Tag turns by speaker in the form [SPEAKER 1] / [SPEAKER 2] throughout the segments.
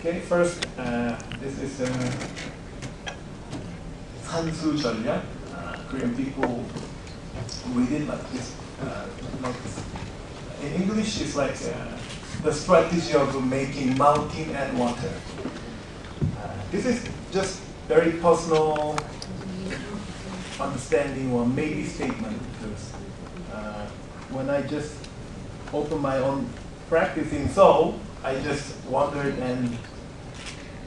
[SPEAKER 1] Okay, first, this is 산수 전략. Korean people read it like this. In English, it's like the strategy of making mountain and water. This is just very personal understanding or maybe statement, because when I just opened my own practice in Seoul, I just wondered, and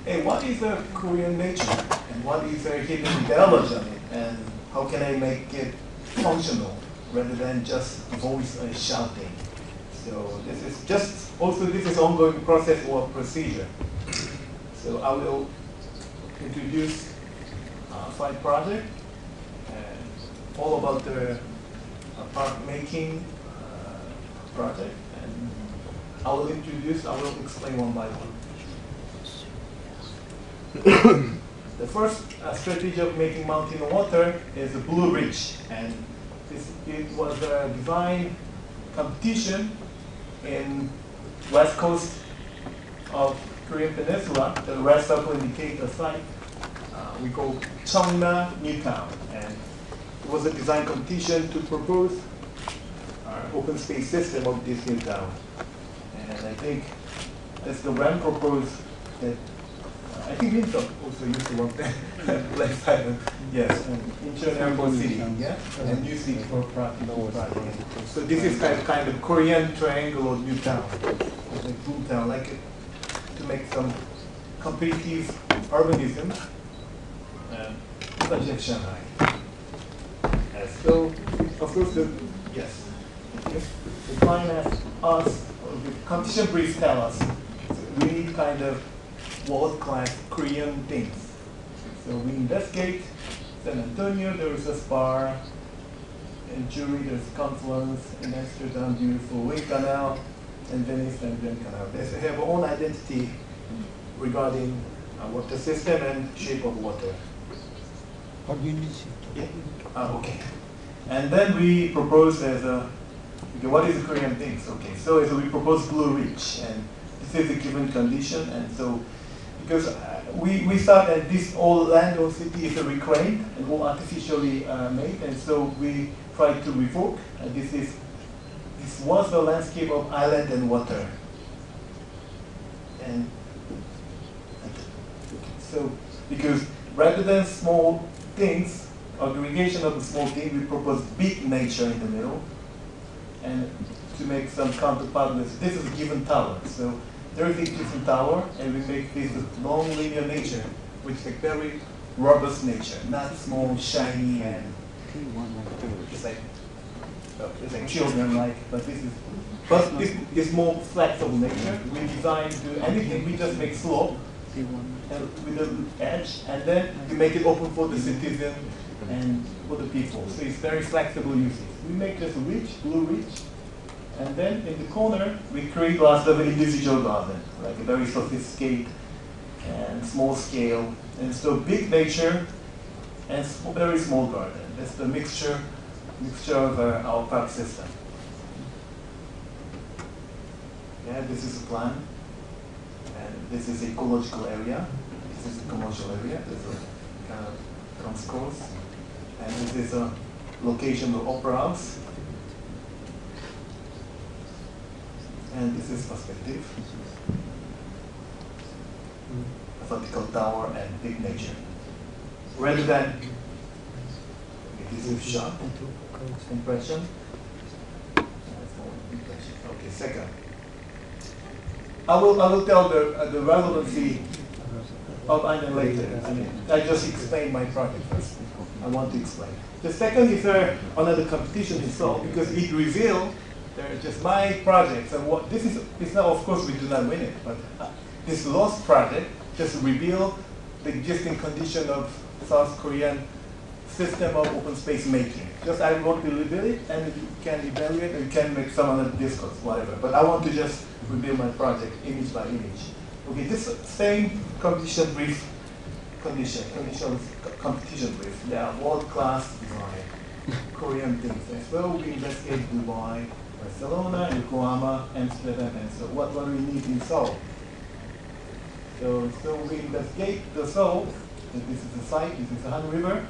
[SPEAKER 1] hey, what is a Korean nature, and what is a hidden ideology on it, and how can I make it functional rather than just voice shouting? So this is just also this is ongoing process or procedure. So I will introduce 5 projects and all about the park making project, and I will explain one by one. The first strategy of making mountain water is the Blue Ridge, and it was a design competition in west coast of Korean Peninsula. The red circle indicates the site. We call Cheongna New Town, and it was a design competition to propose our open space system of this new town. And I think that's the RAM proposed that I think Mintok also used to work there last time. Yes, and Incheon Airport City, yeah, and New City for project. So this is kind of Korean triangle of new town, like boom town, like to make some competitive urbanism, such as Shanghai. So of course, yes, the client asks us, or the competition briefs tell us, we need kind of world-class Korean things. So we investigate San Antonio, there is a spa. In Zurich, there's Confluence. In Amsterdam, beautiful Wind Canal. And Venice and Grand Canal. They have their own identity regarding water system and shape of water. Yeah. Okay. And then we propose as a, okay, what is the Korean things? Okay, so we propose Blue Ridge, and this is a given condition, and so because we thought that this old land or city is reclaimed and all artificially made, and so we tried to revoke. And this was the landscape of island and water. And so because rather than small things, aggregation of the small things, we propose big nature in the middle, and to make some counterpart with this is a given tower. So there is a given tower, and we make this long linear nature, which is a very robust nature, not small, shiny, and it's like children like. But this is more flexible nature. We design to anything. We just make slope with an edge, and then we make it open for the citizen and for the people. So it's very flexible uses. We make this ridge, Blue Ridge. And then in the corner, we create lots of individual garden, like a very sophisticated and small scale. And so big nature and very small garden. That's the mixture of our park system. Yeah, this is a plan. And this is ecological area. This is a commercial area. There's a kind of concourse. And this is a location of opera house. And this is perspective, a vertical tower and big nature. Rather than, this is shot, impression. Okay, second. I will tell the relevancy of island later. I just explain my project first. I want to explain. The second is another competition in Seoul, because it revealed they're just my projects, and what this is now, of course, we do not win it, but this lost project just revealed the existing condition of South Korean system of open space making. Just I want to reveal it, and you can evaluate, and you can make some other discourse, whatever. But I want to just reveal my project image by image. Okay, this same competition brief competition brief. They are world-class design, Korean things. As well, we investigate Dubai, Barcelona, Yokohama, Amsterdam, and so what do we need in Seoul? So we investigate the Seoul. This is the site. This is the Han River.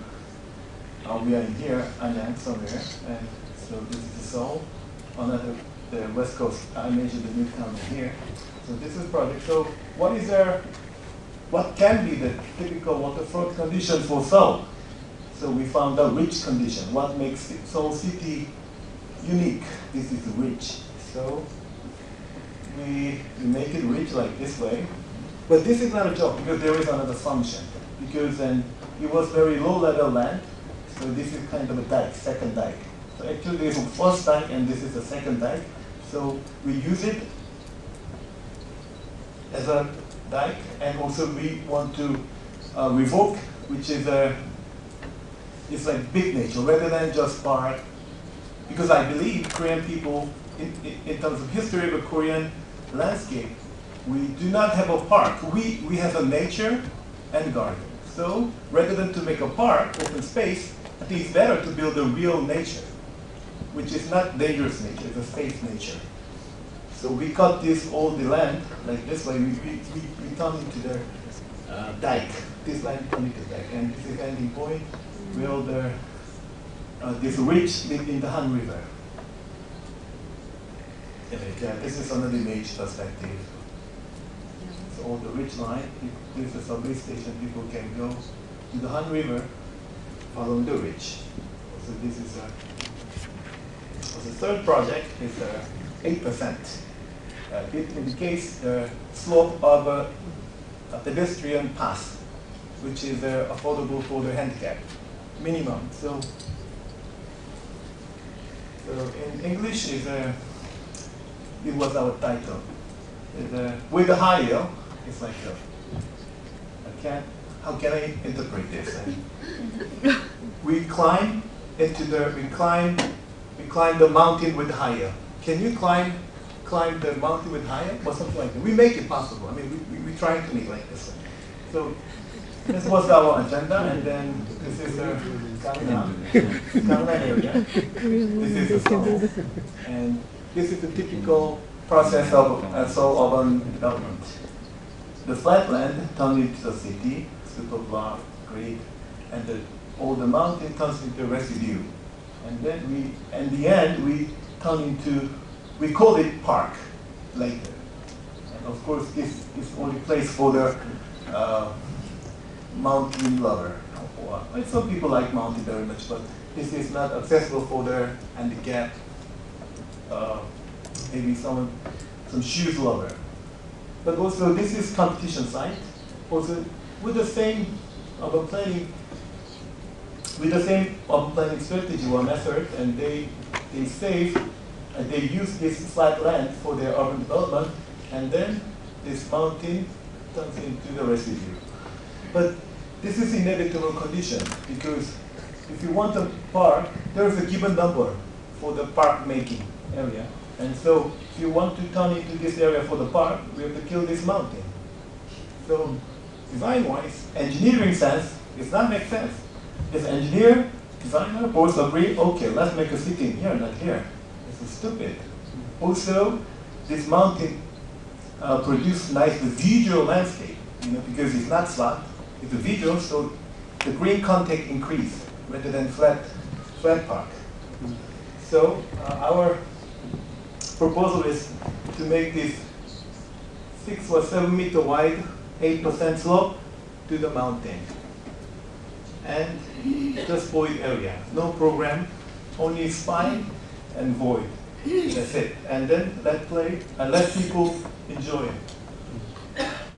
[SPEAKER 1] We are in here, Anyang somewhere, and so this is the Seoul. Another the west coast. I mentioned the new town here. So this is project. So what is there? What can be the typical waterfront conditions for Seoul? So we found a rich condition. What makes Seoul city unique? This is rich. So we make it rich like this way. But this is not a joke because there is another function. Because then it was very low level land. So this is kind of a dike, second dike. So actually this is the first dike and this is the second dike. So we use it as a dike, and also we want to revoke, which is it's like big nature rather than just park. Because I believe Korean people, in terms of history of a Korean landscape, we do not have a park. We have a nature and garden. So rather than to make a park, open space, I think it's better to build a real nature, which is not dangerous nature, it's a safe nature. So we cut this all the land like this way. We turn into the dike. This land turned into dike, and this is ending point where the this ridge live in the Han River. Yeah, this is another image perspective. So all the ridge line. This is a subway station. People can go to the Han River following the ridge. So this is the third project is 8%. It indicates the slope of a pedestrian path, which is affordable for the handicapped, minimum. So in English is it was our title. With the higher, it's like how can I interpret this? We climb the mountain with higher. Can you climb the mountain with higher or something like that? We make it possible. I mean, we try to make like this. So this was our agenda, and then this is the Gangnam area. This is the Seoul, and this is the typical process of Seoul urban development. The flat land turns into the city, super block, grid, and all the mountain turns into residue. And then in the end, we call it park later. And of course, this is only place for the mountain lover. Some people like mountain very much, but this is not accessible for the handicapped, maybe some shoes lover. But also, this is competition site. Also, with the same urban planning, strategy or method, and they use this flat land for their urban development, and then this mountain turns into the residue. But this is inevitable condition, because if you want a park, there is a given number for the park making area. And so if you want to turn into this area for the park, we have to kill this mountain. So design-wise, engineering sense, it's not make sense. If engineer, designer both agree, okay, let's make a city in here, not here. This is stupid. Also, this mountain produces nice visual landscape, because it's not flat, it's a visual, so the green contact increase rather than flat park. So our proposal is to make this 6 or 7 meter wide, 8% slope to the mountain. And just void area, no program, only spine and void. That's it. And then let people enjoy it.